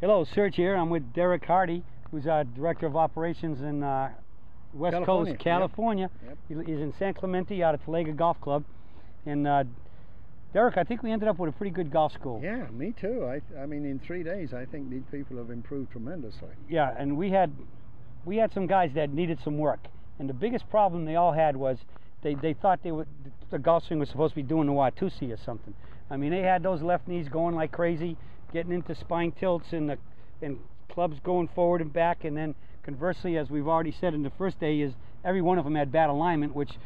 Hello, Serge here. I'm with Derek Hardy, who's our Director of Operations in West Coast, California. Yep. He's in San Clemente out at Talega Golf Club. And Derek, I think we ended up with a pretty good golf school. Yeah, me too. I mean, in 3 days, I think these people have improved tremendously. Yeah, and we had some guys that needed some work. And the biggest problem they all had was they thought the golf swing was supposed to be doing the Watusi or something. I mean, they had those left knees going like crazy, getting into spine tilts and clubs going forward and back, and then conversely, as we've already said in the first day, is every one of them had bad alignment, which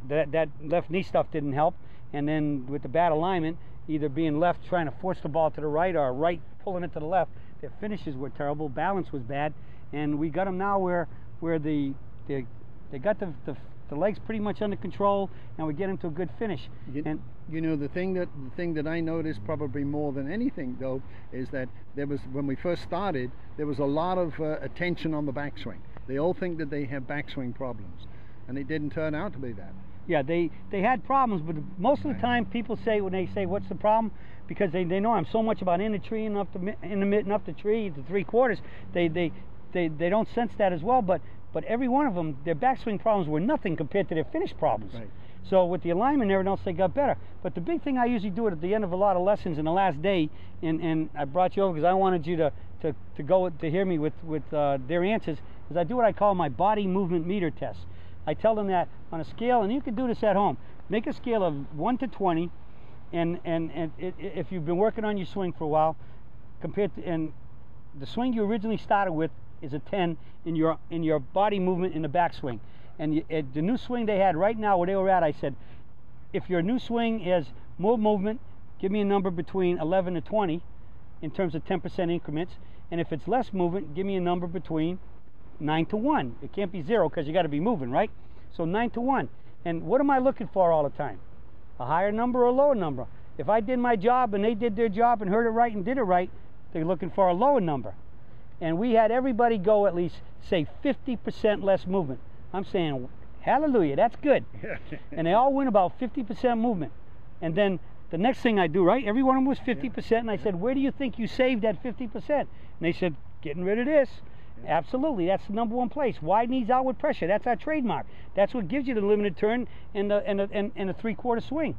that left knee stuff didn't help. And then with the bad alignment, either being left trying to force the ball to the right or right pulling it to the left, their finishes were terrible, balance was bad, and we got them now where they got the legs pretty much under control, and we get into a good finish. You know, the thing that I noticed probably more than anything though is that when we first started, there was a lot of attention on the backswing. They all think that they have backswing problems, and it didn't turn out to be that. Yeah, they had problems, but most of the time people say, when they say what's the problem, because they know I'm so much about in the tree and up the in the mid and up the tree to 3/4, they don't sense that as well. But every one of them, their backswing problems were nothing compared to their finish problems. Right. So with the alignment and everything else, they got better. But the big thing I usually do it at the end of a lot of lessons in the last day, and I brought you over because I wanted you to hear me with their answers, is I do what I call my body movement meter test. I tell them that on a scale, and you can do this at home, make a scale of 1 to 20, and if you've been working on your swing for a while, and the swing you originally started with is a 10 in your body movement in the backswing. And the new swing they had right now where they were at, I said, if your new swing is more movement, give me a number between 11 to 20 in terms of 10% increments. And if it's less movement, give me a number between 9 to 1. It can't be 0 because you got to be moving, right? So 9 to 1. And what am I looking for all the time? A higher number or a lower number? If I did my job and they did their job and heard it right and did it right, they're looking for a lower number. And we had everybody go at least, say, 50% less movement. I'm saying, hallelujah, that's good. And they all went about 50% movement. And then the next thing I do, right, every one of them was 50%, and I said, where do you think you saved that 50%? And they said, getting rid of this. Absolutely, that's the #1 place. Wide knees out with pressure, that's our trademark. That's what gives you the limited turn and the 3/4 swing.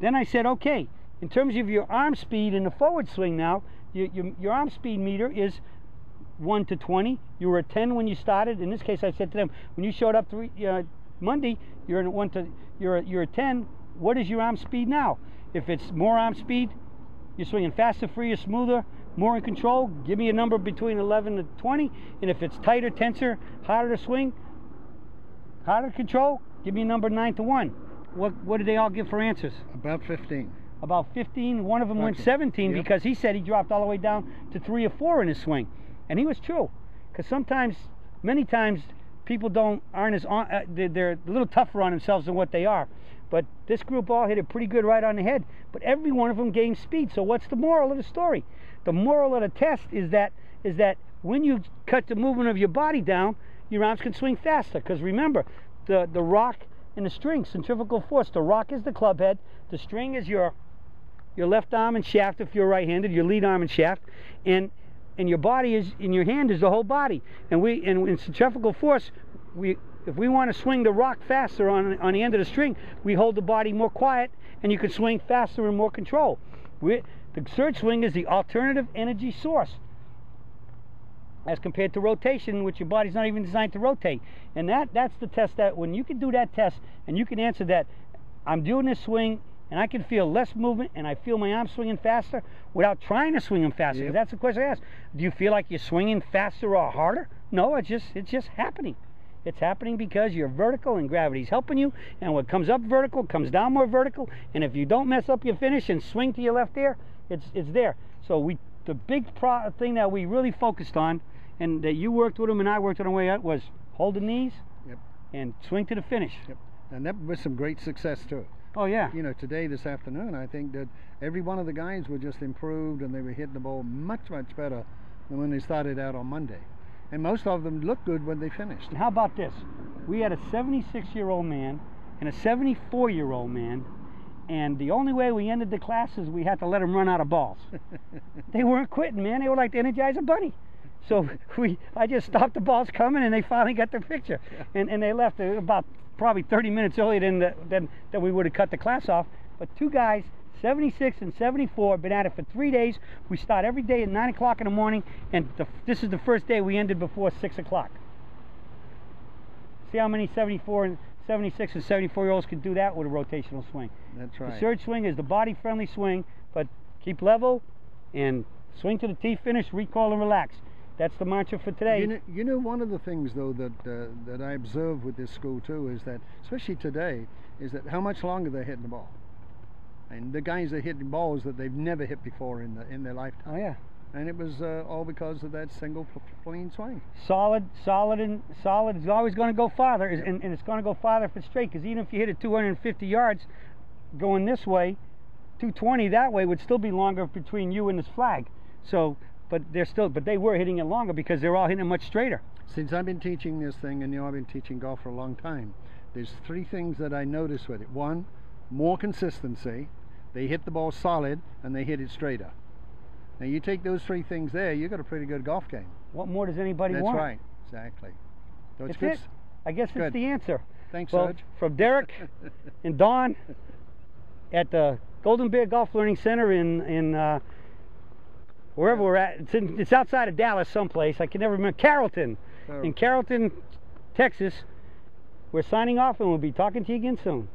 Then I said, okay, in terms of your arm speed in the forward swing now, your arm speed meter is 1 to 20. You were a 10 when you started. In this case, I said to them, when you showed up Monday, you're a 10. What is your arm speed now? If it's more arm speed, you're swinging faster, freer, smoother, more in control. Give me a number between 11 to 20. And if it's tighter, tenser, harder to swing, harder to control, give me a number 9 to 1. What did they all give for answers? About 15. About 15. One of them went 17 because he said he dropped all the way down to 3 or 4 in his swing. And he was true, because many times, people aren't as they're a little tougher on themselves than what they are. But this group all hit it pretty good right on the head. But every one of them gained speed. So what's the moral of the story? The moral of the test is that when you cut the movement of your body down, your arms can swing faster. Because remember, the rock and the string, centrifugal force. The rock is the club head. The string is your left arm and shaft if you're right-handed. Your lead arm and shaft, and your body is in your hand is the whole body. And in centrifugal force, if we want to swing the rock faster on the end of the string, we hold the body more quiet, and you can swing faster and more control. The surge swing is the alternative energy source as compared to rotation, which your body's not even designed to rotate. And that's the test, that when you can do that test and you can answer that, I'm doing this swing and I can feel less movement and I feel my arms swinging faster without trying to swing them faster. Yep. That's the question I asked. Do you feel like you're swinging faster or harder? No, it's just happening. It's happening because you're vertical and gravity's helping you, and what comes up vertical comes down more vertical, and if you don't mess up your finish and swing to your left there, it's there. So the big thing that we really focused on, and that you worked with them and I worked on the way out, was hold the knees. Yep. And swing to the finish. Yep. And that was some great success too. Oh yeah. You know, this afternoon, I think that every one of the guys were just improved, and they were hitting the ball much better than when they started out on Monday. And most of them looked good when they finished. And how about this? We had a 76-year-old man and a 74-year-old man And the only way we ended the class is we had to let them run out of balls. They weren't quitting, man. They were like the Energizer Bunny. So I just stopped the balls coming, and they finally got their picture. And they left about probably 30 minutes earlier than we would have cut the class off. But two guys, 76 and 74, been at it for 3 days. We start every day at 9 o'clock in the morning, and this is the first day we ended before 6 o'clock. See how many 74 and 76 and 74-year-olds can do that with a rotational swing. That's right. The surge swing is the body-friendly swing, but keep level and swing to the tee finish, recoil and relax. That's the mantra for today. You know, one of the things though that I observe with this school too is that, especially today, is that how much longer they're hitting the ball. And the guys are hitting balls that they've never hit before in their lifetime. Oh yeah. And it was all because of that single clean swing. Solid is always going to go farther, and it's going to go farther if it's straight, because even if you hit it 250 yards going this way, 220 that way would still be longer between you and this flag. So, but they were hitting it longer because they're all hitting it much straighter. Since I've been teaching this thing, and I've been teaching golf for a long time, there's three things that I notice with it. One, more consistency. They hit the ball solid, and they hit it straighter. Now you take those three things there, you got a pretty good golf game. What more does anybody want? That's right, exactly. So it's good. It. I guess it's the answer. Thanks, well, Serge. From Derek and Don at the Golden Bear Golf Learning Center in wherever we're at. It's outside of Dallas someplace. I can never remember. Carrollton. In Carrollton, Texas. We're signing off, and we'll be talking to you again soon.